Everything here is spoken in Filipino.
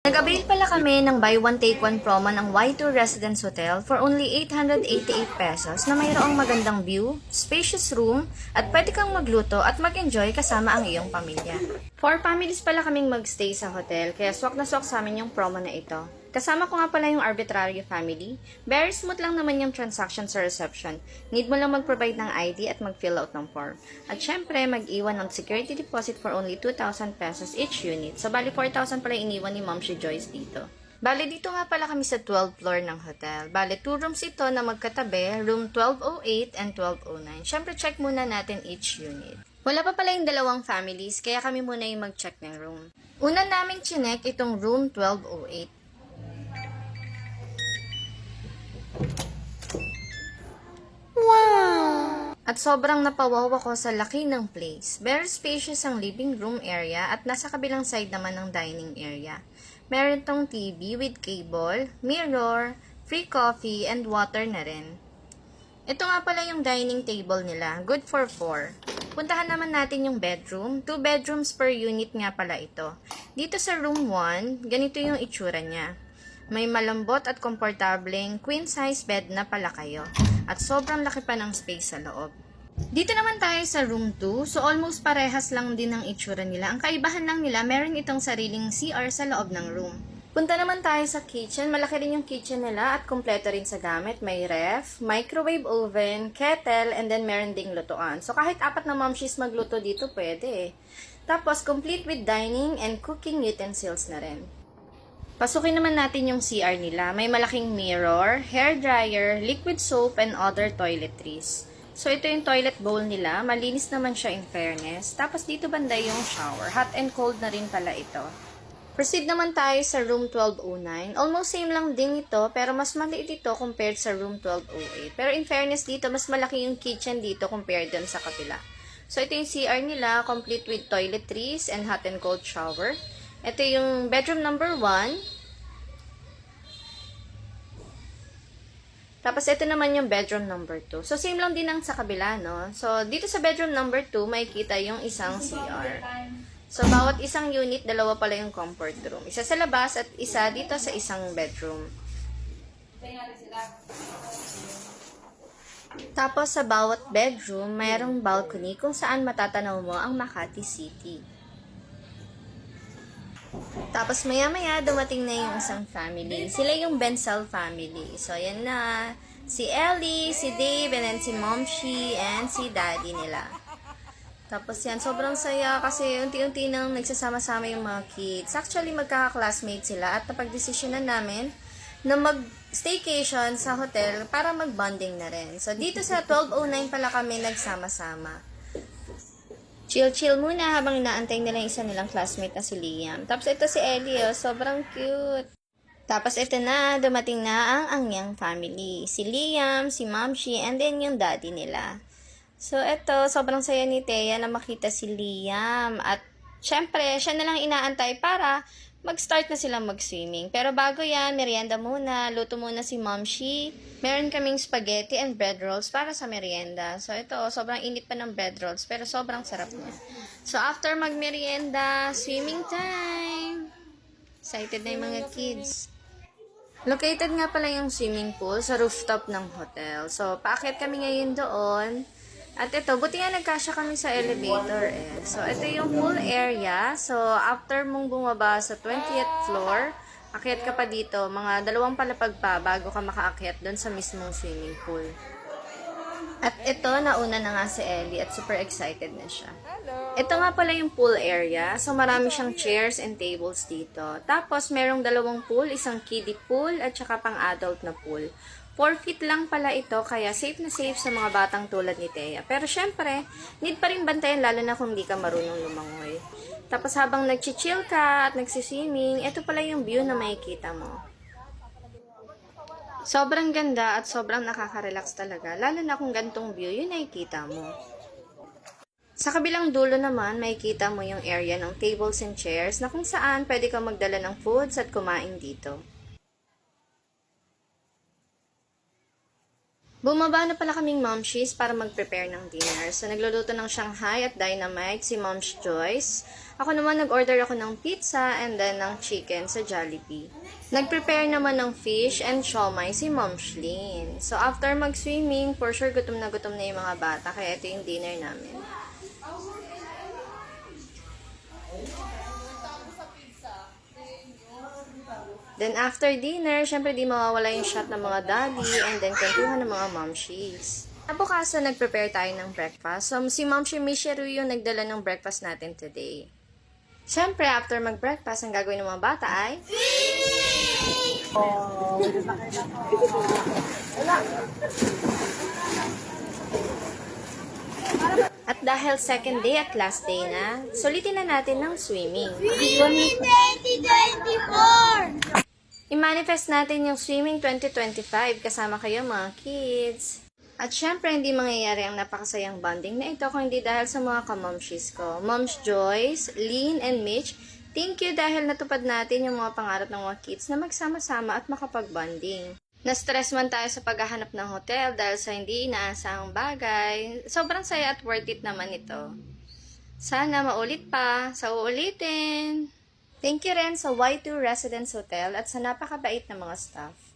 Nag-avail pala kami ng buy one take one promo ng Y2 Residence Hotel for only 888 pesos na mayroong magandang view, spacious room, at pwede kang magluto at mag-enjoy kasama ang iyong pamilya. 4 families pala kaming magstay sa hotel kaya swak na swak sa amin yung promo na ito. Kasama ko nga pala yung arbitrary family. Very smooth lang naman yung transaction sa reception. Need mo lang mag-provide ng ID at mag-fill out ng form. At syempre, mag-iwan ng security deposit for only 2,000 pesos each unit. So, bali 4,000 pala iniwan ni Ma'am si Joyce dito. Bali, dito nga pala kami sa 12th floor ng hotel. Bali, 2 rooms ito na magkatabi, room 1208 and 1209. Syempre, check muna natin each unit. Wala pa pala yung dalawang families, kaya kami muna yung mag-check ng room. Una namin chinek itong room 1208. Wow! At sobrang napawaw ako sa laki ng place. Very spacious ang living room area at nasa kabilang side naman ng dining area. Meron tong TV with cable, mirror, free coffee, and water na rin. Ito nga pala yung dining table nila. Good for 4. Puntahan naman natin yung bedroom. 2 bedrooms per unit nga pala ito. Dito sa room 1, ganito yung itsura niya. May malambot at komportableng queen size bed na pala kayo. At sobrang laki pa ng space sa loob. Dito naman tayo sa room 2. So almost parehas lang din ang itsura nila. Ang kaibahan lang nila, meron itong sariling CR sa loob ng room. Punta naman tayo sa kitchen. Malaki rin yung kitchen nila at kompleto rin sa gamit. May ref, microwave oven, kettle, and then meron ding lutuan. So kahit 4 na momshies magluto dito, pwede. Tapos complete with dining and cooking utensils na rin. Pasukin naman natin yung CR nila. May malaking mirror, hair dryer, liquid soap, and other toiletries. So, ito yung toilet bowl nila. Malinis naman siya in fairness. Tapos, dito banda yung shower. Hot and cold na rin pala ito. Proceed naman tayo sa room 1209. Almost same lang din ito, pero mas maliit ito compared sa room 1208. Pero in fairness dito, mas malaki yung kitchen dito compared dun sa kapila. So, ito yung CR nila, complete with toiletries and hot and cold shower. Ito yung bedroom number 1. Tapos, ito naman yung bedroom number 2. So, same lang din ang sa kabila, no? So, dito sa bedroom number 2, makikita yung isang CR. So, bawat isang unit, dalawa pala yung comfort room. Isa sa labas at isa dito sa isang bedroom. Tapos, sa bawat bedroom, mayroong balcony kung saan matatanaw mo ang Makati City. Tapos maya-maya dumating na yung isang family. Sila yung Bensal family. So ayan na. Si Ellie, si Dave, and then si Momshi, and si Daddy nila. Tapos yan, sobrang saya kasi unti-unti nang nagsasama-sama yung mga kids. Actually, magkaka-classmate sila at napag-desisyonan namin na mag-staycation sa hotel para mag-bonding na rin. So dito sa 1209 pala kami nagsama-sama. Chill-chill muna habang inaantay nila yung isa nilang classmate na si Liam. Tapos ito si Ellie, oh, sobrang cute. Tapos ito na, dumating na ang Angyang family. Si Liam, si Momshi, and then yung daddy nila. So ito, sobrang saya ni Thea na makita si Liam. At syempre, siya na lang inaantay para mag-start na silang mag-swimming. Pero bago yan, merienda muna. Luto muna si Momshi. Meron kaming spaghetti and bread rolls para sa merienda. So ito, sobrang init pa ng bread rolls. Pero sobrang sarap niya. So after mag-merienda, swimming time! Excited na yung mga kids. Located nga pala yung swimming pool sa rooftop ng hotel. So paakyat kami ngayon doon. At ito, buti nga nagkasya kami sa elevator eh. So, ito yung pool area. So, after mong bumaba sa 20th floor, akyat ka pa dito, mga 2 palapag pa bago ka makaakyat doon sa mismong swimming pool. At ito, nauna na nga si Ellie at super excited na siya. Ito nga pala yung pool area. So, marami siyang chairs and tables dito. Tapos, merong 2 pool, isang kiddie pool at saka pang-adult na pool. 4 feet lang pala ito, kaya safe na safe sa mga batang tulad ni Thea. Pero syempre, need pa rin bantayan lalo na kung di ka marunong lumangoy. Tapos habang nag-chill ka at nagsiswimming, ito pala yung view na makikita mo. Sobrang ganda at sobrang nakaka-relax talaga, lalo na kung gantong view yung nakikita mo. Sa kabilang dulo naman, makikita mo yung area ng tables and chairs na kung saan pwede ka magdala ng foods at kumain dito. Bumaba na pala kaming momshies para mag-prepare ng dinner. So, nagluluto ng Shanghai at Dynamite si Moms Joyce. Ako naman nag-order ako ng pizza and then ng chicken sa Jollibee. Nag-prepare naman ng fish and siomai si Mom Shlin. So after mag-swimming, for sure gutom na yung mga bata, kaya ito yung dinner namin. Then after dinner, syempre di mawawala yung shot ng mga daddy and then kwentuhan ng mga momshies. Bukasan, nag-prepare tayo ng breakfast. So, si Momshi Mishiru yung nagdala ng breakfast natin today. Syempre, after mag-breakfast, ang gagawin ng mga bata ay... At dahil second day at last day na, sulitin na natin ng swimming. 2024! I-manifest natin yung swimming 2025 kasama kayo mga kids. At syempre, hindi mangyayari ang napakasayang bonding na ito kung hindi dahil sa mga kamomshies ko. Moms Joyce, Lynn, and Mitch, thank you dahil natupad natin yung mga pangarap ng mga kids na magsama-sama at makapag-bonding. Na-stress man tayo sa paghahanap ng hotel dahil sa hindi inaasahang bagay. Sobrang saya at worth it naman ito. Sana maulit pa sa uulitin. Thank you rin sa Y2 Residence Hotel at sa napakabait na mga staff.